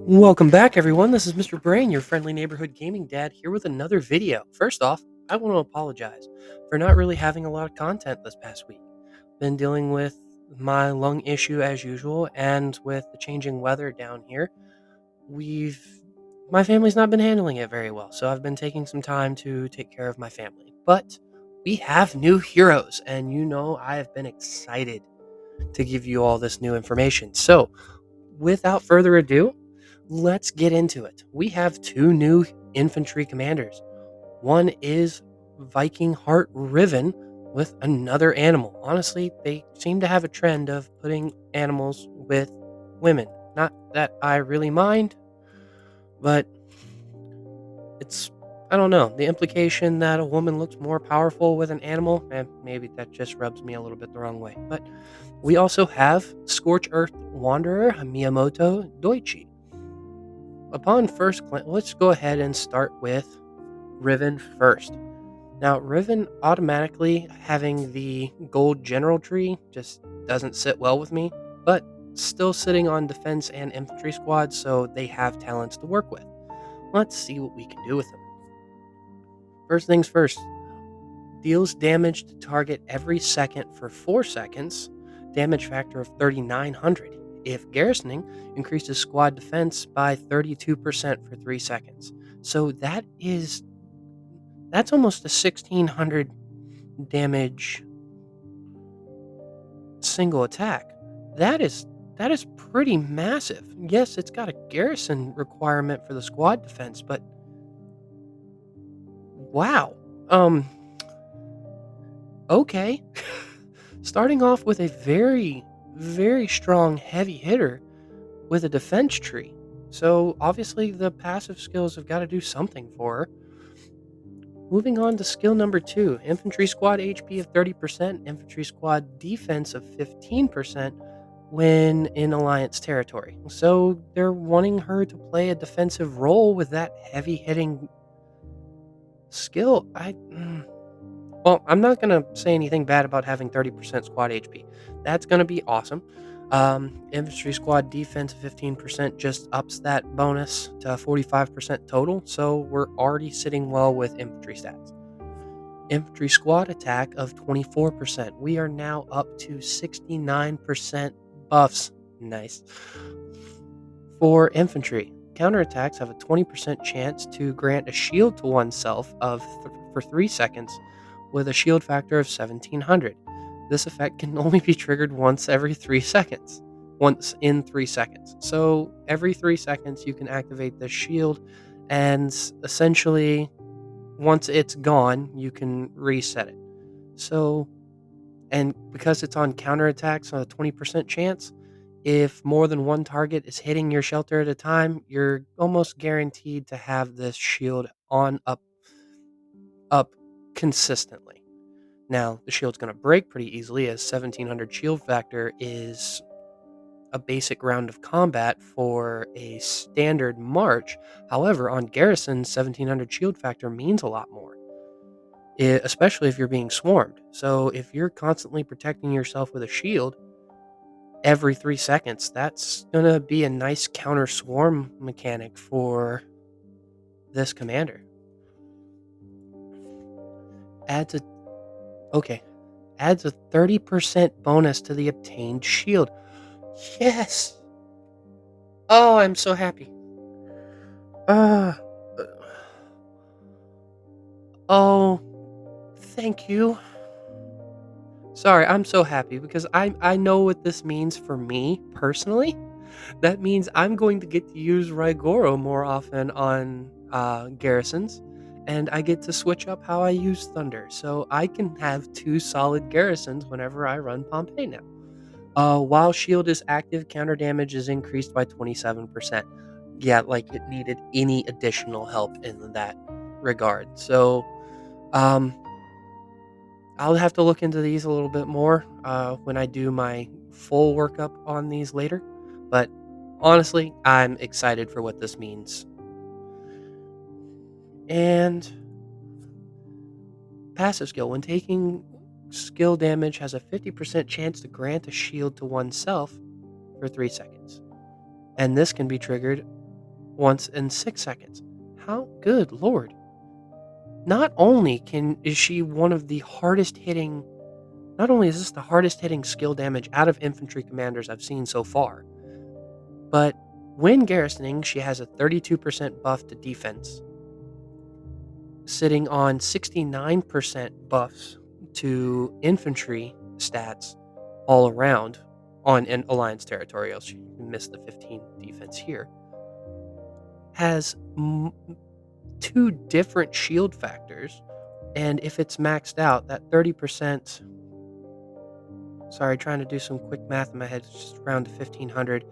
Welcome back, everyone. This is Mr. Brain, your friendly neighborhood gaming dad, here with another video. First off, I want to apologize for not really having a lot of content this past week. Been dealing with my lung issue as usual, and with the changing weather down here, we've my family's not been handling it very well, so I've been taking some time to take care of my family. But we have new heroes, and I have been excited to give you all this new information. So, without further ado, let's get into it. We have two new infantry commanders. One is Viking Riven with another animal. Honestly, they seem to have a trend of putting animals with women. Not that I really mind, but it's, I don't know, the implication that a woman looks more powerful with an animal, and maybe that just rubs me a little bit the wrong way. But we also have Scorch Earth Wanderer Miyamoto Find. Upon first glance, let's go ahead and start with Riven first. Now, Riven automatically having the gold general tree just doesn't sit well with me, but still sitting on defense and infantry squads, so they have talents to work with. Let's see what we can do with them. First things first, deals damage to target every second for 4 seconds, damage factor of 3,900. If garrisoning, increases squad defense by 32% for 3 seconds. So that's almost a 1,600 damage single attack. That is pretty massive. Yes, it's got a garrison requirement for the squad defense, but wow. Okay. Starting off with a very, very strong heavy hitter with a defense tree. So obviously the passive skills have got to do something for her. Moving on to skill number 2, infantry squad HP of 30%, infantry squad defense of 15% when in alliance territory. So they're wanting her to play a defensive role with that heavy hitting skill. Well, I'm not going to say anything bad about having 30% squad HP. That's going to be awesome. Infantry squad defense 15% just ups that bonus to 45% total, so we're already sitting well with infantry stats. Infantry squad attack of 24%. We are now up to 69% buffs. Nice. For infantry, counterattacks have a 20% chance to grant a shield to oneself for 3 seconds with a shield factor of 1,700. This effect can only be triggered once in 3 seconds. So every 3 seconds you can activate this shield, and essentially once it's gone, you can reset it. So, and because it's on counterattacks on a 20% chance, if more than one target is hitting your shelter at a time, you're almost guaranteed to have this shield on up consistently. Now, the shield's going to break pretty easily, as 1,700 shield factor is a basic round of combat for a standard march. However, on garrison, 1,700 shield factor means a lot more, especially if you're being swarmed. So if you're constantly protecting yourself with a shield every 3 seconds, that's going to be a nice counter swarm mechanic for this commander. Adds a 30% bonus to the obtained shield. Yes. Oh, I'm so happy. Oh, thank you. Sorry, I'm so happy because I know what this means for me personally. That means I'm going to get to use Raigoro more often on garrisons, and I get to switch up how I use Thunder, so I can have 2 solid garrisons whenever I run Pompeii now. While shield is active, counter damage is increased by 27%. Yeah, like it needed any additional help in that regard. So, um, I'll have to look into these a little bit more when I do my full workup on these later. But honestly, I'm excited for what this means. And passive skill. When taking skill damage, has a 50% chance to grant a shield to oneself for 3 seconds. And this can be triggered once in 6 seconds. How good lord. Not only is she one of the hardest hitting, not only is this the hardest hitting skill damage out of infantry commanders I've seen so far, but when garrisoning, she has a 32% buff to defense, sitting on 69% buffs to infantry stats all around on an alliance territory, else you miss the 15 defense here. Has 2 different shield factors, and if it's maxed out, that 30%, sorry, trying to do some quick math in my head, it's just around to 1500.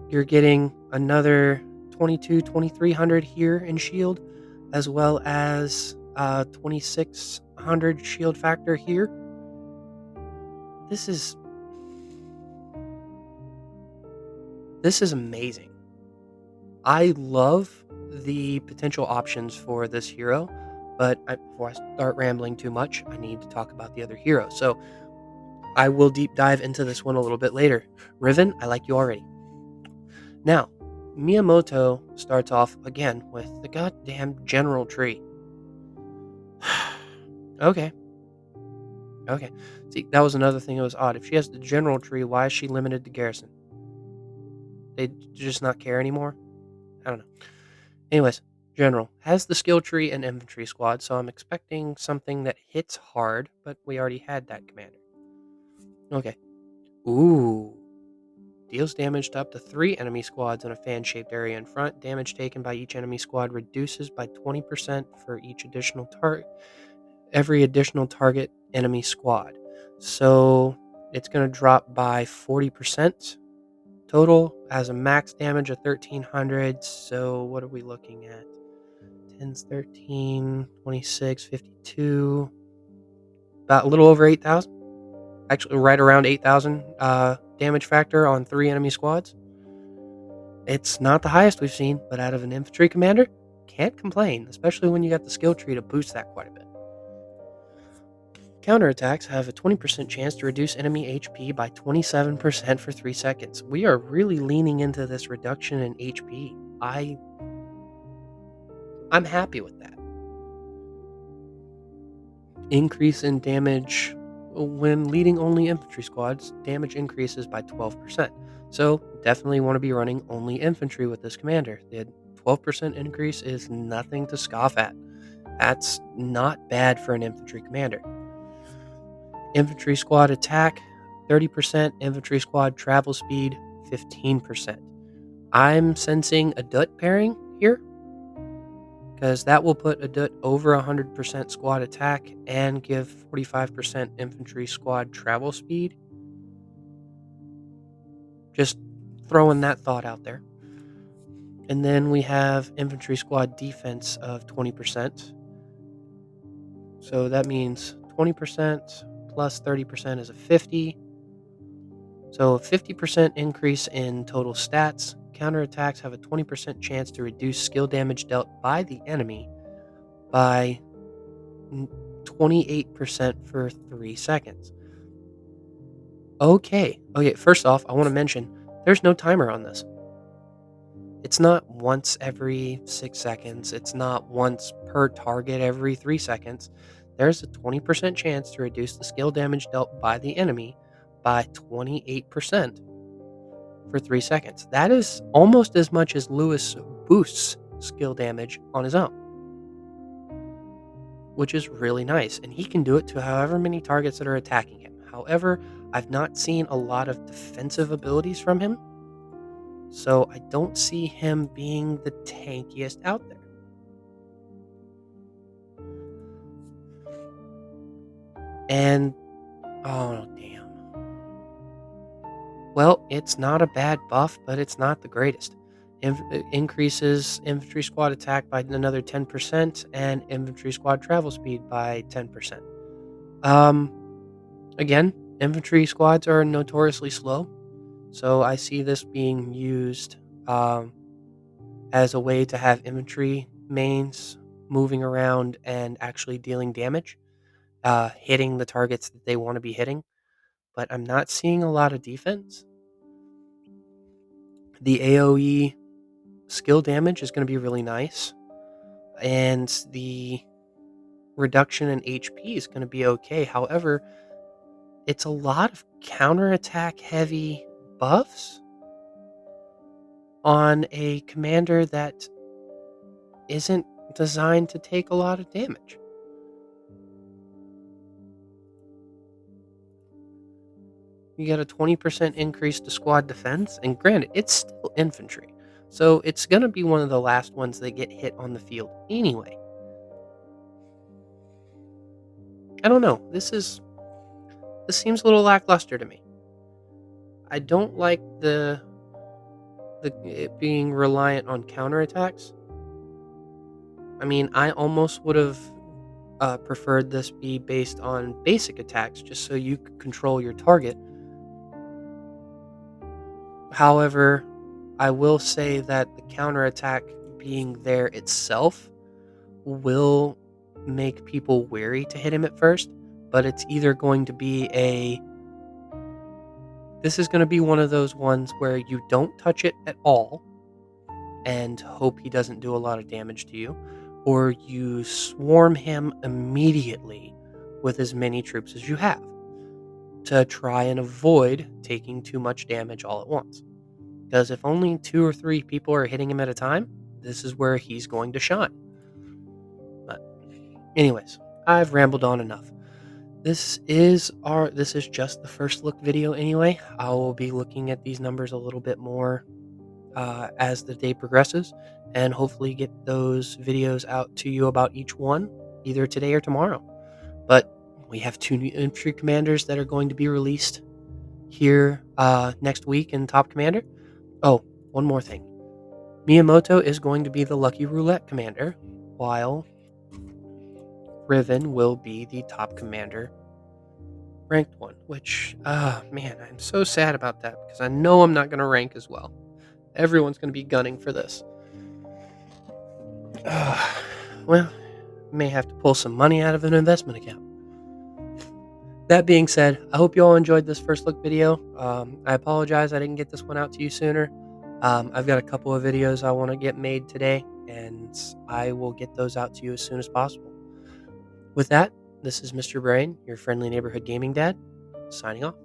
You're getting another 2300 here in shield, as well as 2600 shield factor here. This is amazing. I love the potential options for this hero, but before I start rambling too much, I need to talk about the other hero. So I will deep dive into this one a little bit later. Riven, I like you already. Now, Miyamoto starts off again with the goddamn general tree. Okay. See, that was another thing that was odd. If she has the general tree, why is she limited to garrison? They just not care anymore? I don't know. Anyways, general has the skill tree and infantry squad, so I'm expecting something that hits hard, but we already had that commander. Okay. Ooh. Deals damage to up to 3 enemy squads in a fan-shaped area in front. Damage taken by each enemy squad reduces by 20% for each additional every additional target enemy squad. So it's going to drop by 40% total, has a max damage of 1300. So what are we looking at? 10's 13, 26, 52. About a little over 8,000. Actually, right around 8,000 damage factor on 3 enemy squads. It's not the highest we've seen, but out of an infantry commander, can't complain, especially when you got the skill tree to boost that quite a bit. Counterattacks have a 20% chance to reduce enemy HP by 27% for 3 seconds. We are really leaning into this reduction in HP. I'm happy with that. Increase in damage. When leading only infantry squads, damage increases by 12%. So definitely want to be running only infantry with this commander. The 12% increase is nothing to scoff at. That's not bad for an infantry commander. Infantry squad attack, 30%. Infantry squad travel speed, 15%. I'm sensing a DUT pairing here, because that will put a DUT over 100% squad attack and give 45% infantry squad travel speed. Just throwing that thought out there. And then we have infantry squad defense of 20%. So that means 20% plus 30% is a 50. So a 50% increase in total stats. Counterattacks have a 20% chance to reduce skill damage dealt by the enemy by 28% for 3 seconds. Okay, first off, I want to mention there's no timer on this. It's not once every 6 seconds. It's not once per target every 3 seconds. There's a 20% chance to reduce the skill damage dealt by the enemy by 28% for 3 seconds. That is almost as much as Lewis boosts skill damage on his own, which is really nice. And he can do it to however many targets that are attacking him. However, I've not seen a lot of defensive abilities from him, so I don't see him being the tankiest out there. And, oh, damn. Well, it's not a bad buff, but it's not the greatest. It increases infantry squad attack by another 10% and infantry squad travel speed by 10%. Again, infantry squads are notoriously slow, so I see this being used as a way to have infantry mains moving around and actually dealing damage, hitting the targets that they want to be hitting. But I'm not seeing a lot of defense. The AoE skill damage is going to be really nice, and the reduction in HP is going to be okay. However, it's a lot of counterattack heavy buffs on a commander that isn't designed to take a lot of damage. You get a 20% increase to squad defense, and granted, it's still infantry, so it's going to be one of the last ones that get hit on the field anyway. I don't know. This seems a little lackluster to me. I don't like the it being reliant on counterattacks. I mean, I almost would have preferred this be based on basic attacks, just so you could control your target. However, I will say that the counterattack being there itself will make people wary to hit him at first, but it's either going to be this is going to be one of those ones where you don't touch it at all and hope he doesn't do a lot of damage to you, or you swarm him immediately with as many troops as you have to try and avoid taking too much damage all at once. Because if only 2 or 3 people are hitting him at a time, this is where he's going to shine. But anyways, I've rambled on enough. This is just the first look video anyway. I will be looking at these numbers a little bit more as the day progresses, and hopefully get those videos out to you about each one either today or tomorrow. But we have 2 new infantry commanders that are going to be released here next week in Top Commander. Oh, one more thing. Miyamoto is going to be the Lucky Roulette commander, while Riven will be the top commander ranked one, which, man, I'm so sad about that because I know I'm not going to rank as well. Everyone's going to be gunning for this. Well, may have to pull some money out of an investment account. That being said, I hope you all enjoyed this first look video. I apologize I didn't get this one out to you sooner. I've got a couple of videos I want to get made today, and I will get those out to you as soon as possible. With that, this is Mr. Brain, your friendly neighborhood gaming dad, signing off.